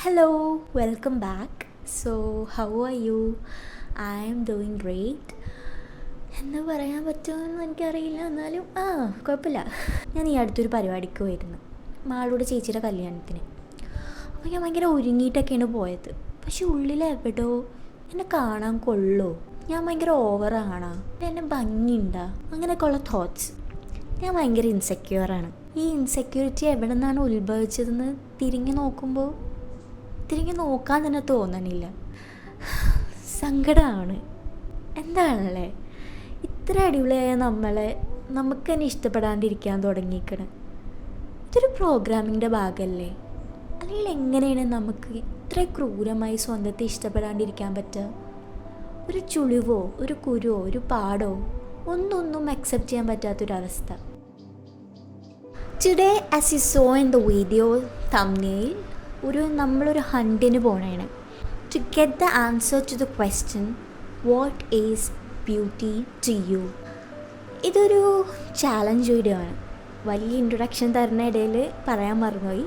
Hello, welcome back. So, how are you? I am doing great. എന്താ പറയാൻ പറ്റുമെന്ന് എനിക്കറിയില്ല, എന്നാലും കുഴപ്പമില്ല. ഞാൻ ഈ അടുത്തൊരു പരിപാടിക്ക് പോയിരുന്നു, മാളൂടെ ചേച്ചിയുടെ കല്യാണത്തിന്. അപ്പോൾ ഞാൻ ഭയങ്കര ഒരുങ്ങിയിട്ടൊക്കെയാണ് പോയത്. പക്ഷെ ഉള്ളിലെവിടോ എന്നെ കാണാൻ കൊള്ളോ, ഞാൻ ഭയങ്കര ഓവറാണോ, എന്നെ ഭംഗിയുണ്ടോ, അങ്ങനെയൊക്കെയുള്ള തോട്ട്സ്. ഞാൻ ഭയങ്കര ഇൻസെക്യൂറാണ്. ഈ ഇൻസെക്യൂരിറ്റി എവിടെ നിന്നാണ് ഉത്ഭവിച്ചതെന്ന് തിരിഞ്ഞു നോക്കാൻ തന്നെ തോന്നണില്ല. സങ്കടമാണ്. എന്താണല്ലേ ഇത്ര അടിപൊളിയായ നമുക്ക് തന്നെ ഇഷ്ടപ്പെടാണ്ടിരിക്കാൻ തുടങ്ങിയിരിക്കണം. ഇതൊരു പ്രോഗ്രാമിൻ്റെ ഭാഗമല്ലേ? അല്ലെങ്കിൽ എങ്ങനെയാണ് നമുക്ക് ഇത്ര ക്രൂരമായി സ്വന്തത്തെ ഇഷ്ടപ്പെടാണ്ടിരിക്കാൻ പറ്റുക? ഒരു ചുളിവോ ഒരു കുരുവോ ഒരു പാടോ ഒന്നും അക്സെപ്റ്റ് ചെയ്യാൻ പറ്റാത്തൊരവസ്ഥ. Today as you saw in the video thumbnail, നമ്മളൊരു ഹണ്ടിന് പോകണേണ് to get the answer to the question what is beauty to you. ഇതൊരു ചാലഞ്ച് വീഡിയോ ആണ്. വലിയ ഇൻട്രൊഡക്ഷൻ തരുന്ന ഇടയിൽ പറയാൻ മറന്നുപോയി.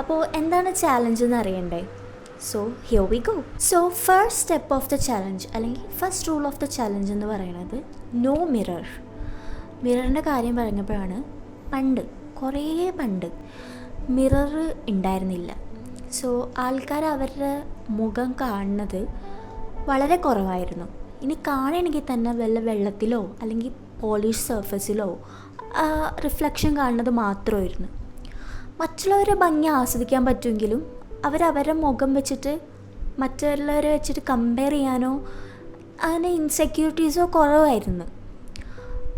അപ്പോൾ എന്താണ് ചാലഞ്ച് എന്ന് അറിയണ്ടേ? So here we go. So first step of the challenge, അല്ലെങ്കിൽ first rule of the challenge എന്ന് പറയുന്നത് നോ മിറർ. മിററിൻ്റെ കാര്യം പറഞ്ഞപ്പോഴാണ്, കുറേ പണ്ട് മിറർ ഉണ്ടായിരുന്നില്ല. സോ ആൾക്കാർ അവരുടെ മുഖം കാണുന്നത് വളരെ കുറവായിരുന്നു. ഇനി കാണണമെങ്കിൽ തന്നെ വല്ല വെള്ളത്തിലോ അല്ലെങ്കിൽ പോളിഷ് സർഫസിലോ റിഫ്ലക്ഷൻ കാണുന്നത് മാത്രമായിരുന്നു. മറ്റുള്ളവരെ ഭംഗി ആസ്വദിക്കാൻ പറ്റുമെങ്കിലും അവരവരുടെ മുഖം വെച്ചിട്ട് മറ്റുള്ളവരെ വെച്ചിട്ട് കമ്പയർ ചെയ്യാനോ അങ്ങനെ ഇൻസെക്യൂരിറ്റീസോ കുറവായിരുന്നു.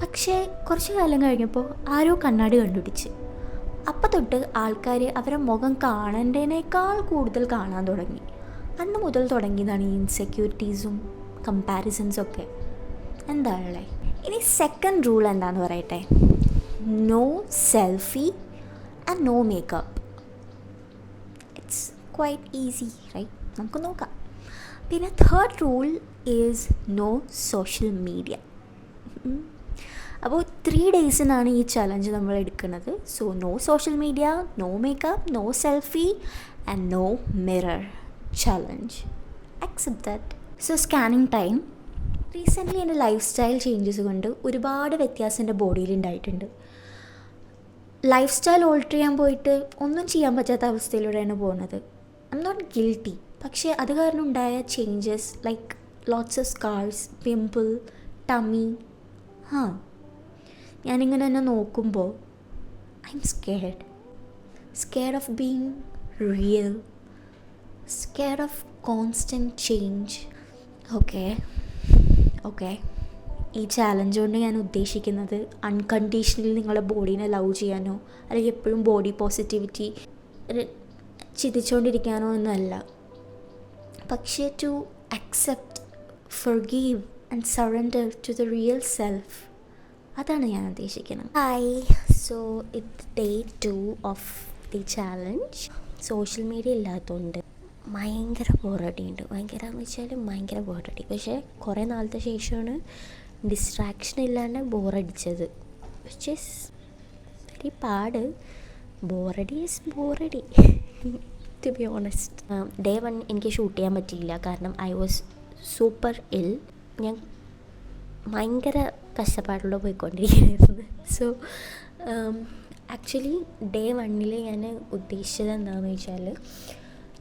പക്ഷേ കുറച്ച് കാലം കഴിഞ്ഞപ്പോൾ ആരോ കണ്ണാടി കണ്ടുപിടിച്ച്. അപ്പം തൊട്ട് ആൾക്കാർ അവരുടെ മുഖം കാണേണ്ടതിനേക്കാൾ കൂടുതൽ കാണാൻ തുടങ്ങി. അന്ന് മുതൽ തുടങ്ങിയതാണ് ഈ ഇൻസെക്യൂരിറ്റീസും കമ്പാരിസൺസൊക്കെ. എന്താണല്ലേ? ഇനി സെക്കൻഡ് റൂൾ എന്താണെന്ന് പറയട്ടെ. No selfie and no makeup. It's quite easy right? നമുക്ക് നോക്കാം. പിന്നെ third rule is no social media. അപ്പോൾ 3 ഡേയ്സിനാണ് ഈ ചലഞ്ച് നമ്മൾ എടുക്കുന്നത്. So no social media, no makeup, no selfie and no mirror challenge. Accept that. So scanning time. Recently എൻ്റെ life style changes കൊണ്ട് ഒരുപാട് വ്യത്യാസം എൻ്റെ ബോഡിയിൽ ഉണ്ടായിട്ടുണ്ട്. ലൈഫ് സ്റ്റൈൽ ഓൾട്ടർ ചെയ്യാൻ പോയിട്ട് ഒന്നും ചെയ്യാൻ പറ്റാത്ത അവസ്ഥയിലൂടെയാണ് പോകുന്നത്. I'm not guilty. പക്ഷേ അത് കാരണം ഉണ്ടായ changes like lots of scars, pimple, tummy. ഞാനിങ്ങനെ തന്നെ നോക്കുമ്പോൾ I'm scared of being real, scared of constant change. Okay ഈ ചാലഞ്ച് കൊണ്ട് ഞാൻ ഉദ്ദേശിക്കുന്നത് അൺകണ്ടീഷണലി നിങ്ങളുടെ ബോഡീനെ ലവ് ചെയ്യാനോ അല്ലെങ്കിൽ എപ്പോഴും ബോഡി പോസിറ്റിവിറ്റി ചിന്തിച്ചുകൊണ്ടിരിക്കാനോ ഒന്നുമല്ല. പക്ഷേ to accept, forgive and surrender to the real self. അതാണ് ഞാൻ ഉദ്ദേശിക്കുന്നത്. So it's day 2 of the challenge. Social media ഇല്ലാത്തതുകൊണ്ട് ഭയങ്കര ബോറടിയുണ്ട്. ഭയങ്കര ബോറടി. പക്ഷേ കുറേ നാളത്തെ ശേഷമാണ് ഡിസ്ട്രാക്ഷൻ ഇല്ലാണ്ട് ബോറടിച്ചത്. വിച്ച് ഈസ് വെരി പാട്. ബോറടി ടു ബി ഓണസ്റ്റ്. ഡേ 1 എനിക്ക് ഷൂട്ട് ചെയ്യാൻ പറ്റിയില്ല, കാരണം ഐ വാസ് സൂപ്പർ ഇൽ. ഞാൻ ഭയങ്കര കഷ്ടപ്പാടിലൂടെ പോയിക്കൊണ്ടിരിക്കുകയായിരുന്നു. സോ ആക്ച്വലി ഡേ 1 ഞാൻ ഉദ്ദേശിച്ചത് എന്താണെന്ന് വെച്ചാൽ,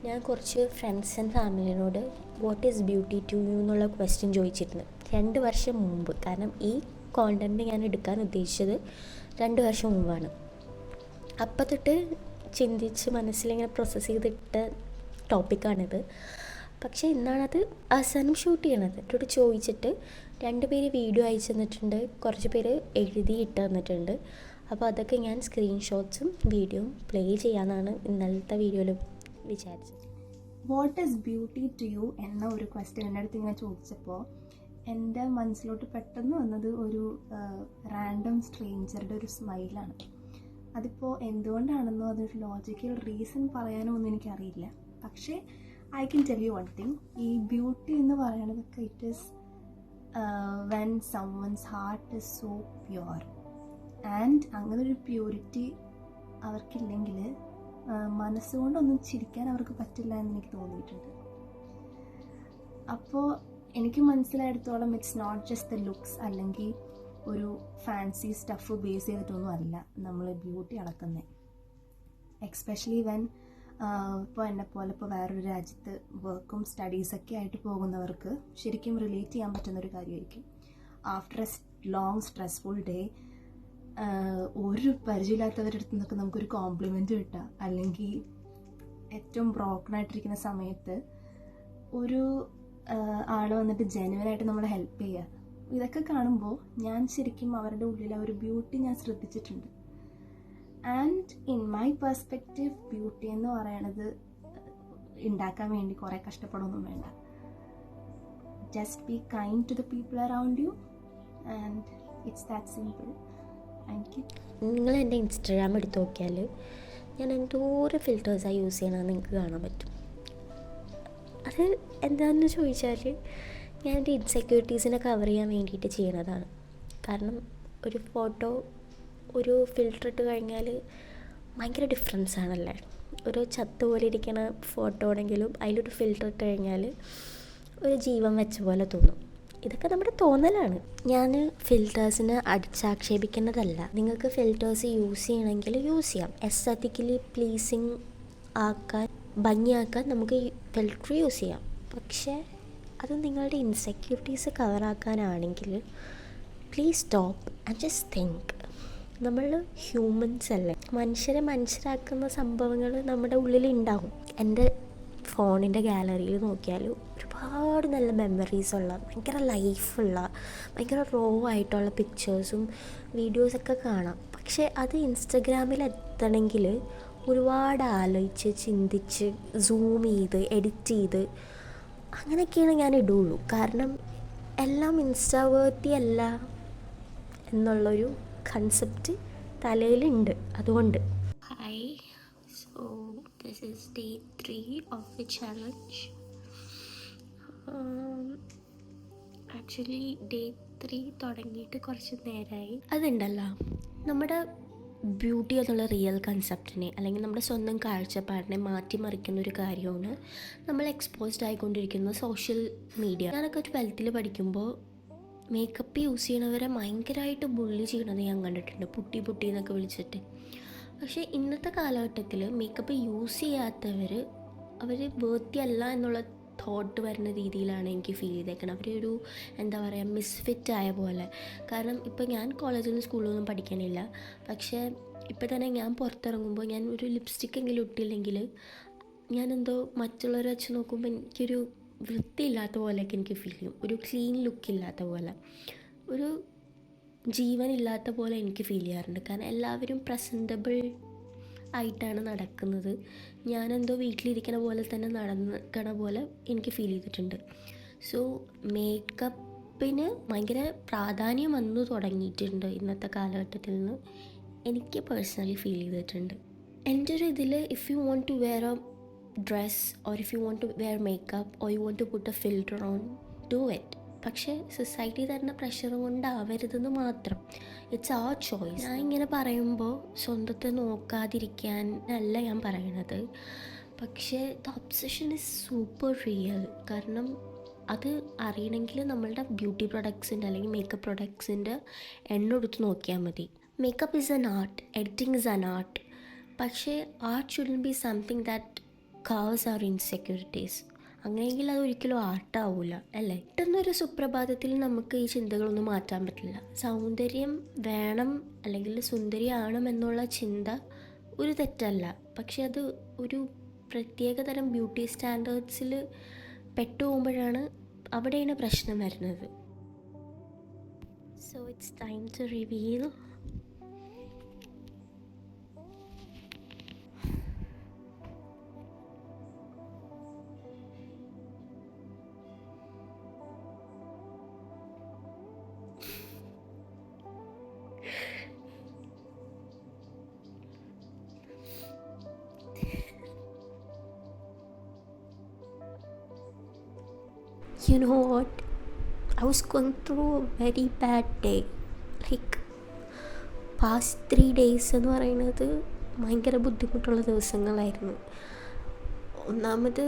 ഞാൻ കുറച്ച് ഫ്രണ്ട്സ് ആൻഡ് ഫാമിലിനോട് what is beauty to you എന്നുള്ള ക്വസ്റ്റ്യൻ ചോദിച്ചിരുന്നു 2 വർഷം മുമ്പ്. കാരണം ഈ കോണ്ടൻറ്റ് ഞാൻ എടുക്കാൻ ഉദ്ദേശിച്ചത് 2 വർഷം മുമ്പാണ്. അപ്പം തൊട്ട് ചിന്തിച്ച് മനസ്സിലിങ്ങനെ പ്രോസസ്സ് ചെയ്തിട്ട ടോപ്പിക്കാണിത്. പക്ഷേ ഇന്നാണത് അവസാനം ഷൂട്ട് ചെയ്യണത്. എന്നോട് ചോദിച്ചിട്ട് 2 പേര് വീഡിയോ അയച്ചു തന്നിട്ടുണ്ട്, കുറച്ച് പേര് എഴുതി ഇട്ട് തന്നിട്ടുണ്ട്. അപ്പോൾ അതൊക്കെ ഞാൻ സ്ക്രീൻഷോട്ട്സും വീഡിയോയും പ്ലേ ചെയ്യാമെന്നാണ് ഇന്നലത്തെ വീഡിയോയിൽ വിചാരിച്ചത്. What is beauty to you എന്ന ഒരു ക്വസ്റ്റ്യൻ എൻ്റെ അടുത്ത് ഇങ്ങനെ ചോദിച്ചപ്പോൾ എൻ്റെ മനസ്സിലോട്ട് പെട്ടെന്ന് വന്നത് ഒരു റാൻഡം സ്ട്രേഞ്ചറുടെ ഒരു സ്മൈലാണ്. അതിപ്പോൾ എന്തുകൊണ്ടാണെന്നോ അതൊരു ലോജിക്കൽ റീസൺ പറയാനോ ഒന്നും എനിക്കറിയില്ല. പക്ഷേ I can tell you one thing. ഈ ബ്യൂട്ടി എന്ന് പറയുന്നതൊക്കെ it is when someone's heart is so pure. And അങ്ങനൊരു പ്യൂരിറ്റി അവർക്കില്ലെങ്കിൽ മനസ്സുകൊണ്ടൊന്നും ചിരിക്കാൻ അവർക്ക് പറ്റില്ല എന്ന് എനിക്ക് തോന്നിയിട്ടുണ്ട്. അപ്പോൾ എനിക്ക് മനസ്സിലായിടത്തോളം it's not just the looks അല്ലെങ്കിൽ ഒരു ഫാൻസി സ്റ്റഫ് ബേസ് ചെയ്തിട്ടൊന്നും അല്ല നമ്മൾ ബ്യൂട്ടി അളക്കുന്നത്. എക്സ്പെഷ്യലി വെൻ ഇപ്പോൾ എന്നെപ്പോലെ ഇപ്പോൾ വേറൊരു രാജ്യത്ത് വർക്കും സ്റ്റഡീസൊക്കെ ആയിട്ട് പോകുന്നവർക്ക് ശരിക്കും റിലേറ്റ് ചെയ്യാൻ പറ്റുന്നൊരു കാര്യമായിരിക്കും. After A long stressful day ഒരു പരിചയമില്ലാത്തവരുടെ അടുത്ത് നിന്നൊക്കെ നമുക്കൊരു കോംപ്ലിമെൻറ്റ് കിട്ടുക, അല്ലെങ്കിൽ ഏറ്റവും ബ്രോക്കൺ ആയിട്ടിരിക്കുന്ന സമയത്ത് ഒരു ആൾ വന്നിട്ട് ജെന്യുവനായിട്ട് നമ്മളെ ഹെൽപ്പ് ചെയ്യുക, ഇതൊക്കെ കാണുമ്പോൾ ഞാൻ ശരിക്കും അവരുടെ ഉള്ളിലെ ഒരു ബ്യൂട്ടി ഞാൻ ശ്രദ്ധിച്ചിട്ടുണ്ട്. And in my perspective beauty എന്ന് പറയണത് ഉണ്ടാക്കാൻ വേണ്ടി കുറേ കഷ്ടപ്പെടൊന്നും വേണ്ട. Just be kind to the people around you and it's that simple. Thank you. നിങ്ങൾ എൻ്റെ ഇൻസ്റ്റാഗ്രാം എടുത്ത് നോക്കിയാൽ ഞാൻ എന്തോരം ഫിൽറ്റേഴ്സാണ് യൂസ് ചെയ്യണമെന്ന് നിങ്ങൾക്ക് കാണാൻ പറ്റും. അത് എന്താണെന്ന് ചോദിച്ചാൽ ഞാൻ എൻ്റെ ഇൻസെക്യൂരിറ്റീസിനെ കവർ ചെയ്യാൻ വേണ്ടിയിട്ട് ചെയ്യണതാണ്. കാരണം ഒരു ഫോട്ടോ ഒരു ഫിൽറ്റർ ഇട്ട് കഴിഞ്ഞാൽ ഭയങ്കര ഡിഫറൻസ് ആണല്ലേ. ഒരു ചത്ത് പോലെ ഇരിക്കുന്ന ഫോട്ടോ ആണെങ്കിലും അതിലൊരു ഫിൽറ്റർ ഇട്ട് കഴിഞ്ഞാൽ ഒരു ജീവൻ വെച്ച പോലെ തോന്നും. ഇതൊക്കെ നമ്മുടെ തോന്നലാണ്. ഞാൻ ഫിൽറ്റേഴ്സിന് അടിച്ചാക്ഷേപിക്കുന്നതല്ല. നിങ്ങൾക്ക് ഫിൽറ്റേഴ്സ് യൂസ് ചെയ്യണമെങ്കിൽ യൂസ് ചെയ്യാം. എസ്തറ്റിക്കലി പ്ലീസിങ് ആക്കാൻ, ഭംഗിയാക്കാൻ നമുക്ക് ഫിൽറ്റർ യൂസ് ചെയ്യാം. പക്ഷേ അത് നിങ്ങളുടെ ഇൻസെക്യൂരിറ്റീസ് കവറാക്കാനാണെങ്കിൽ please stop and just think. നമ്മൾ ഹ്യൂമൻസ് അല്ലേ, മനുഷ്യരെ മനുഷ്യരാക്കുന്ന സംഭവങ്ങൾ നമ്മുടെ ഉള്ളിൽ ഉണ്ടാകും. എൻ്റെ ഫോണിൻ്റെ ഗാലറിയിൽ നോക്കിയാൽ ഒരുപാട് നല്ല മെമ്മറീസുള്ള, ഭയങ്കര ലൈഫുള്ള, ഭയങ്കര റോ ആയിട്ടുള്ള പിക്ചേഴ്സും വീഡിയോസൊക്കെ കാണാം. പക്ഷേ അത് ഇൻസ്റ്റഗ്രാമിൽ എത്തണമെങ്കിൽ ഒരുപാട് ആലോചിച്ച് ചിന്തിച്ച് സൂം ചെയ്ത് എഡിറ്റ് ചെയ്ത് അങ്ങനെയൊക്കെയാണ് ഞാൻ ഇടുള്ളൂ. കാരണം എല്ലാം ഇൻസ്റ്റാവേർത്തി അല്ല എന്നുള്ളൊരു കൺസെപ്റ്റ് തലയിലുണ്ട്. അതുകൊണ്ട് hi, so this is day 3 of the challenge. Actually day 3 തുടങ്ങിയിട്ട് കുറച്ച് നേരമായി. അതുണ്ടല്ലോ, നമ്മുടെ ബ്യൂട്ടി എന്നുള്ള റിയൽ കൺസെപ്റ്റിനെ അല്ലെങ്കിൽ നമ്മുടെ സ്വന്തം കാഴ്ചപ്പാടിനെ മാറ്റിമറിക്കുന്ന ഒരു കാര്യമാണ് നമ്മൾ എക്സ്പോസ്ഡ് ആയിക്കൊണ്ടിരിക്കുന്ന സോഷ്യൽ മീഡിയ. ഞാനൊക്കെ 12th പഠിക്കുമ്പോൾ മേക്കപ്പ് യൂസ് ചെയ്യണവരെ ഭയങ്കരമായിട്ട് ബുള്ളി ചെയ്യണത് ഞാൻ കണ്ടിട്ടുണ്ട്, പുട്ടി പുട്ടി എന്നൊക്കെ വിളിച്ചിട്ട്. പക്ഷേ ഇന്നത്തെ കാലഘട്ടത്തിൽ മേക്കപ്പ് യൂസ് ചെയ്യാത്തവർ അവർ വേർത്തി അല്ല എന്നുള്ള തോട്ട് വരുന്ന രീതിയിലാണ് എനിക്ക് ഫീൽ ചെയ്തേക്കുന്നത്. അവരൊരു എന്താ പറയുക, മിസ്ഫിറ്റ് ആയ പോലെ. കാരണം ഇപ്പോൾ ഞാൻ കോളേജിലും സ്കൂളിലൊന്നും പഠിക്കാനില്ല, പക്ഷേ ഇപ്പോൾ തന്നെ ഞാൻ പുറത്തിറങ്ങുമ്പോൾ ഞാൻ ഒരു ലിപ്സ്റ്റിക്കെങ്കിലും ഇട്ടില്ലെങ്കിൽ ഞാനെന്തോ മറ്റുള്ളവരെ വെച്ച് നോക്കുമ്പോൾ എനിക്കൊരു വൃത്തിയില്ലാത്ത പോലെയൊക്കെ എനിക്ക് ഫീൽ ചെയ്യും. ഒരു ക്ലീൻ ലുക്കില്ലാത്ത പോലെ, ഒരു ജീവനില്ലാത്ത പോലെ എനിക്ക് ഫീൽ ചെയ്യാറുണ്ട്. കാരണം എല്ലാവരും പ്രസൻറ്റബിൾ ആയിട്ടാണ് നടക്കുന്നത്. ഞാനെന്തോ വീട്ടിലിരിക്കണ പോലെ തന്നെ നടക്കണ പോലെ എനിക്ക് ഫീൽ ചെയ്തിട്ടുണ്ട്. സോ മേക്കപ്പിന് ഭയങ്കര പ്രാധാന്യം വന്നു തുടങ്ങിയിട്ടുണ്ട് ഇന്നത്തെ കാലഘട്ടത്തിൽ നിന്ന് എനിക്ക് പേഴ്സണലി ഫീൽ ചെയ്തിട്ടുണ്ട്. എൻ്റെ ഒരു ഇതിൽ if you want to wear a dress or if you want to wear makeup or you want to put a filter on, do it. പക്ഷേ സൊസൈറ്റി തരുന്ന പ്രഷർ കൊണ്ടാവരുതെന്ന് മാത്രം. It's our choice. ഞാൻ ഇങ്ങനെ പറയുമ്പോൾ സ്വന്തത്തെ നോക്കാതിരിക്കാൻ അല്ല ഞാൻ പറയണത്. പക്ഷേ the obsession is super real. കാരണം അത് അറിയണമെങ്കിൽ നമ്മളുടെ ബ്യൂട്ടി പ്രൊഡക്ട്സിൻ്റെ അല്ലെങ്കിൽ മേക്കപ്പ് പ്രൊഡക്ട്സിൻ്റെ എണ്ണം എടുത്ത് നോക്കിയാൽ മതി. Makeup is an art, editing is an art. പക്ഷേ art shouldn't be something that covers our insecurities. അങ്ങനെയെങ്കിൽ അതൊരിക്കലും ആർട്ടാവില്ല, അല്ലേ? പെട്ടെന്നൊരു സുപ്രഭാതത്തിൽ നമുക്ക് ഈ ചിന്തകളൊന്നും മാറ്റാൻ പറ്റില്ല. സൗന്ദര്യം വേണം അല്ലെങ്കിൽ സുന്ദരിയാവണം എന്നുള്ള ചിന്ത ഒരു തെറ്റല്ല. പക്ഷെ അത് ഒരു പ്രത്യേക തരം ബ്യൂട്ടി സ്റ്റാൻഡേർഡ്സിൽ പെട്ടുപോകുമ്പോഴാണ് അവിടെയാണ് പ്രശ്നം വരുന്നത്. So it's time to reveal. You know what? I was going through a very bad day. Like past 3 days എന്ന് പറയുന്നത് ഭയങ്കര ബുദ്ധിമുട്ടുള്ള ദിവസങ്ങളായിരുന്നു. ഒന്നാമത്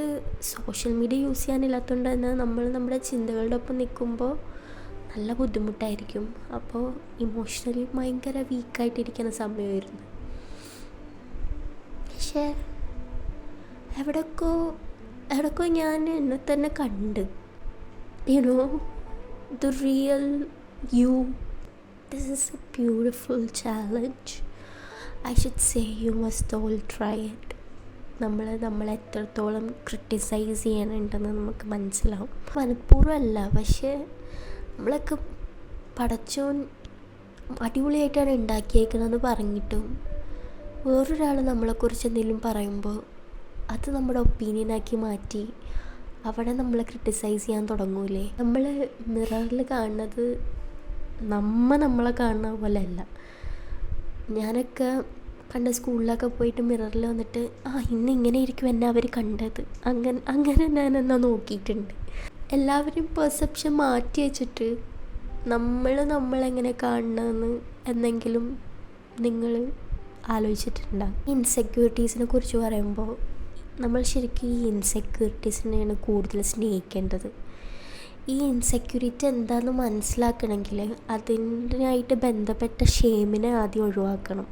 സോഷ്യൽ മീഡിയ യൂസ് ചെയ്യാനില്ലാത്തതുകൊണ്ട് തന്നെ നമ്മൾ നമ്മുടെ ചിന്തകളുടെ ഒപ്പം നിൽക്കുമ്പോൾ നല്ല ബുദ്ധിമുട്ടായിരിക്കും. അപ്പോൾ ഇമോഷണലി ഭയങ്കര വീക്കായിട്ടിരിക്കുന്ന സമയമായിരുന്നു. പക്ഷേ എവിടൊക്കെ ഞാൻ എന്നെ തന്നെ കണ്ട്, the real you. This is a beautiful challenge. I should say you must all try it. നമ്മൾ എത്രത്തോളം ക്രിട്ടിസൈസ് ചെയ്യാനുണ്ടെന്ന് നമുക്ക് മനസ്സിലാവും. മനഃപൂർവ്വമല്ല, പക്ഷേ നമ്മളൊക്കെ പടച്ചോൻ അടിപൊളിയായിട്ടാണ് ഉണ്ടാക്കിയേക്കുന്നതെന്ന് പറഞ്ഞിട്ടും വേറൊരാൾ നമ്മളെക്കുറിച്ച് എന്തെങ്കിലും പറയുമ്പോൾ അത് നമ്മുടെ ഒപ്പീനിയനാക്കി മാറ്റി അവിടെ നമ്മളെ ക്രിട്ടിസൈസ് ചെയ്യാൻ തുടങ്ങൂലേ. നമ്മൾ മിററിൽ കാണുന്നത് നമ്മളെ കാണുന്ന പോലെ അല്ല. ഞാനൊക്കെ പണ്ട് സ്കൂളിലൊക്കെ പോയിട്ട് മിററിൽ വന്നിട്ട് ഇന്ന് ഇങ്ങനെ ഇരിക്കും എന്നെ അവർ കണ്ടത്, അങ്ങനെ ഞാനെന്നാ നോക്കിയിട്ടുണ്ട്. എല്ലാവരും പെർസെപ്ഷൻ മാറ്റി വെച്ചിട്ട് നമ്മളെങ്ങനെ കാണണമെന്ന് എന്തെങ്കിലും നിങ്ങൾ ആലോചിച്ചിട്ടുണ്ടാകും. ഇൻസെക്യൂരിറ്റീസിനെ കുറിച്ച് പറയുമ്പോൾ നമ്മൾ ശരിക്കും ഈ ഇൻസെക്യൂരിറ്റീസിനെയാണ് കൂടുതൽ സ്നേഹിക്കേണ്ടത്. ഈ ഇൻസെക്യൂരിറ്റി എന്താണെന്ന് മനസ്സിലാക്കണമെങ്കിൽ അതിനായിട്ട് ബന്ധപ്പെട്ട ഷെയിമിനെ ആദ്യം ഒഴിവാക്കണം.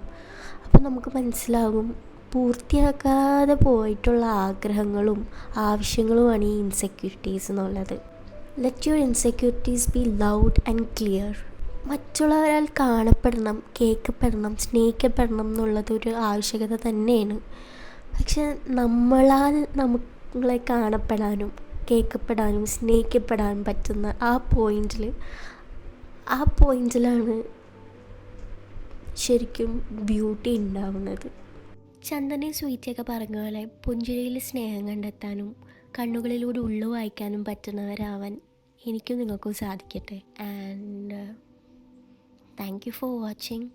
അപ്പോൾ നമുക്ക് മനസ്സിലാകും പൂർത്തിയാക്കാതെ പോയിട്ടുള്ള ആഗ്രഹങ്ങളും ആവശ്യങ്ങളുമാണ് ഈ ഇൻസെക്യൂരിറ്റീസ് എന്നുള്ളത്. Let your insecurities be loud and clear. മറ്റുള്ളവരാൽ കാണപ്പെടണം, കേൾക്കപ്പെടണം, സ്നേഹിക്കപ്പെടണം എന്നുള്ളതൊരു ആവശ്യകത തന്നെയാണ്. പക്ഷെ നമ്മളാൽ നമ്മളെ കാണപ്പെടാനും കേൾക്കപ്പെടാനും സ്നേഹിക്കപ്പെടാനും പറ്റുന്ന ആ പോയിന്റിലാണ് ശരിക്കും ബ്യൂട്ടി ഉണ്ടാവുന്നത്. ചന്ദനെ സ്വീറ്റിയൊക്കെ പറഞ്ഞ പോലെ പുഞ്ചിരിയിൽ സ്നേഹം കണ്ടെത്താനും കണ്ണുകളിലൂടെ ഉള്ളു വായിക്കാനും പറ്റുന്നവരാവാൻ എനിക്കും നിങ്ങൾക്കും സാധിക്കട്ടെ. And thank you for watching.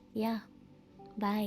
By.